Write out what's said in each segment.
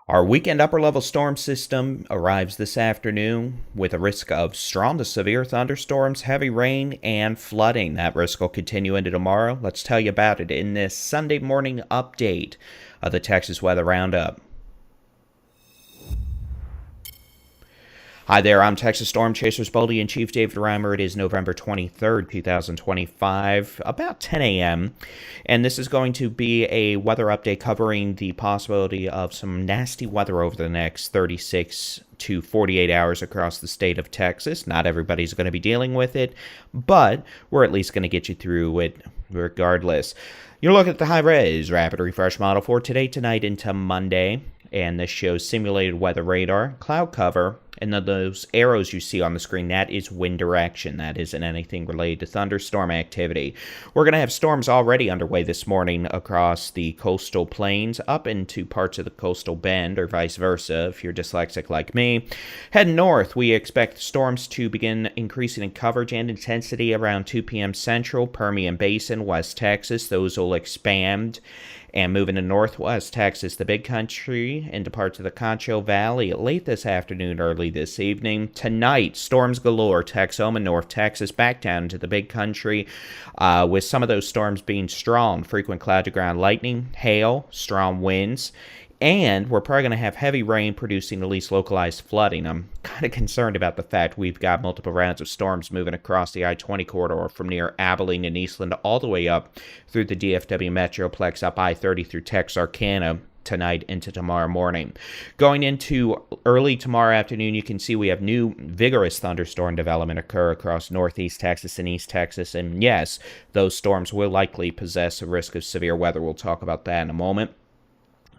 Our weekend upper level storm system arrives this afternoon with a risk of strong to severe thunderstorms, heavy rain, and flooding. That risk will continue into tomorrow. Let's tell you about it in this Sunday morning update of the Texas Weather Roundup. Hi there, I'm Texas Storm Chasers Baldy-in-Chief David Reimer. It is November 23rd, 2025, about 10 a.m., and this is going to be a weather update covering the possibility of some nasty weather over the next 36 to 48 hours across the state of Texas. Not everybody's going to be dealing with it, but we're at least going to get you through it regardless. You're looking at the high-res rapid refresh model for today, tonight, into Monday, and this shows simulated weather radar, cloud cover, and then those arrows you see on the screen, that is wind direction. That isn't anything related to thunderstorm activity. We're going to have storms already underway this morning across the coastal plains, up into parts of the coastal bend, or vice versa, if you're dyslexic like me. Heading north, we expect storms to begin increasing in coverage and intensity around 2 p.m. Central, Permian Basin, West Texas. Those will expand and move into northwest Texas, the Big Country, into parts of the Concho Valley late this afternoon, early this evening. Tonight, storms galore, Texoma, North Texas, back down into the Big Country, with some of those storms being strong. Frequent cloud-to-ground lightning, hail, strong winds, and we're probably going to have heavy rain producing at least localized flooding. I'm kind of concerned about the fact we've got multiple rounds of storms moving across the I-20 corridor from near Abilene and Eastland all the way up through the DFW Metroplex, up I-30 through Texarkana tonight into tomorrow morning. Going into early tomorrow afternoon, you can see we have new vigorous thunderstorm development occur across northeast Texas and east Texas. And yes, those storms will likely possess a risk of severe weather. We'll talk about that in a moment.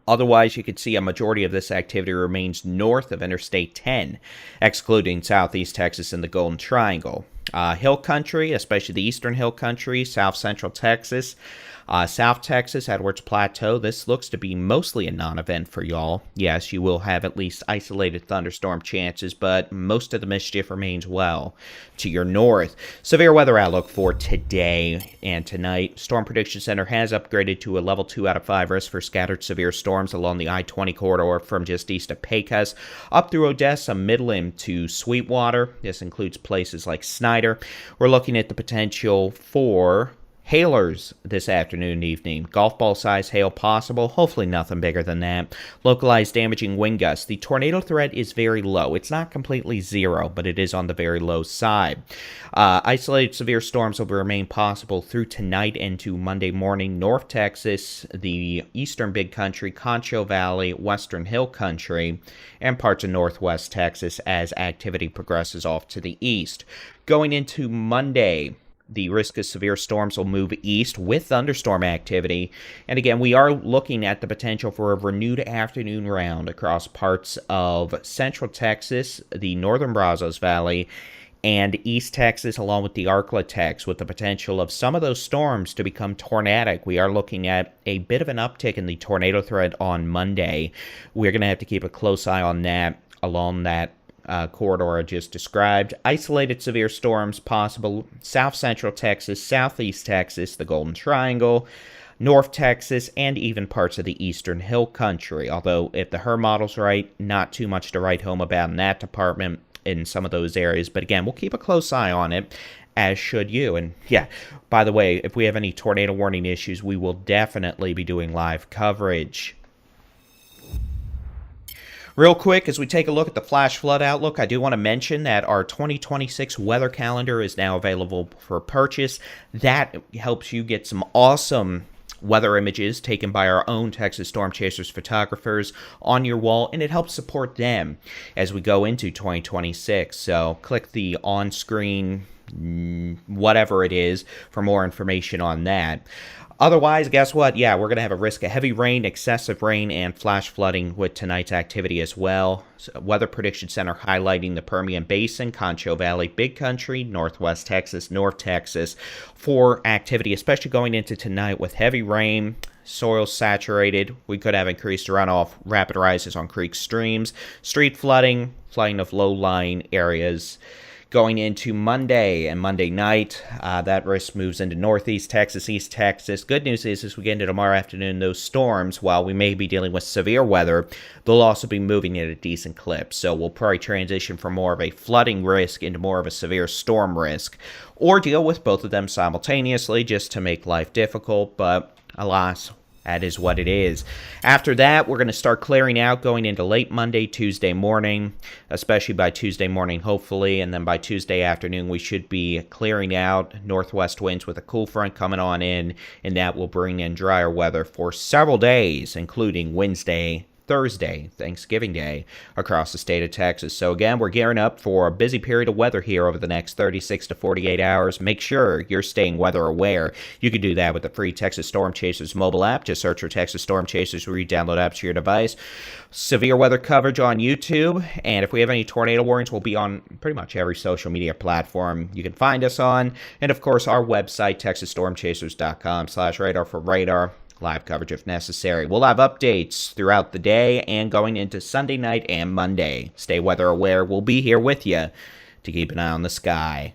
Otherwise, you can see a majority of this activity remains north of Interstate 10, excluding southeast Texas and the Golden Triangle. Hill country, especially the eastern hill country, south central Texas, South Texas, Edwards Plateau, this looks to be mostly a non-event for y'all. Yes, you will have at least isolated thunderstorm chances, but most of the mischief remains well to your north. Severe weather outlook for today and tonight. Storm Prediction Center has upgraded to a level 2 out of 5 risk for scattered severe storms along the I-20 corridor from just east of Pecos up through Odessa, Midland to Sweetwater. This includes places like Snyder. We're looking at the potential for hailers this afternoon and evening. Golf ball size hail possible, hopefully nothing bigger than that. Localized damaging wind gusts. The tornado threat is very low. It's not completely zero, but it is on the very low side. Isolated severe storms will remain possible through tonight into Monday morning. North Texas, the eastern Big Country, Concho Valley, western hill country, and parts of northwest Texas as activity progresses off to the east. Going into Monday, the risk of severe storms will move east with thunderstorm activity. And again, we are looking at the potential for a renewed afternoon round across parts of central Texas, the northern Brazos Valley, and east Texas, along with the ArkLaTex, with the potential of some of those storms to become tornadic. We are looking at a bit of an uptick in the tornado threat on Monday. We're going to have to keep a close eye on that along that corridor I just described. Isolated severe storms possible south central Texas, southeast Texas, the Golden Triangle, North Texas, and even parts of the eastern hill country. Although, if the HER model's right, not too much to write home about in that department in some of those areas. But again, we'll keep a close eye on it, as should you. And yeah, by the way, if we have any tornado warning issues, we will definitely be doing live coverage. Real quick, as we take a look at the flash flood outlook, I do want to mention that our 2026 weather calendar is now available for purchase. That helps you get some awesome weather images taken by our own Texas Storm Chasers photographers on your wall, and it helps support them as we go into 2026. So click the on-screen whatever it is for more information on that. Otherwise, guess what? Yeah, we're going to have a risk of heavy rain, excessive rain, and flash flooding with tonight's activity as well. So, Weather Prediction Center highlighting the Permian Basin, Concho Valley, Big Country, Northwest Texas, North Texas for activity, especially going into tonight with heavy rain, soil saturated. We could have increased runoff, rapid rises on creek streams, street flooding, flooding of low-lying areas. Going into Monday and Monday night, that risk moves into northeast Texas, east Texas. Good news is, as we get into tomorrow afternoon, those storms, while we may be dealing with severe weather, they'll also be moving at a decent clip. So we'll probably transition from more of a flooding risk into more of a severe storm risk, or deal with both of them simultaneously just to make life difficult. But alas, that is what it is. After that, we're going to start clearing out going into late Monday, Tuesday morning, especially by Tuesday morning, hopefully. And then by Tuesday afternoon, we should be clearing out. Northwest winds with a cool front coming on in, and that will bring in drier weather for several days, including Wednesday, Thursday, Thanksgiving Day, across the state of Texas. So again, we're gearing up for a busy period of weather here over the next 36 to 48 hours. Make sure you're staying weather aware. You can do that with the free Texas Storm Chasers mobile app. Just search for Texas Storm Chasers where you download apps to your device. Severe weather coverage on YouTube. And if we have any tornado warnings, we'll be on pretty much every social media platform you can find us on. And of course, our website, texasstormchasers.com/radar for radar. Live coverage if necessary. We'll have updates throughout the day and going into Sunday night and Monday. Stay weather aware. We'll be here with you to keep an eye on the sky.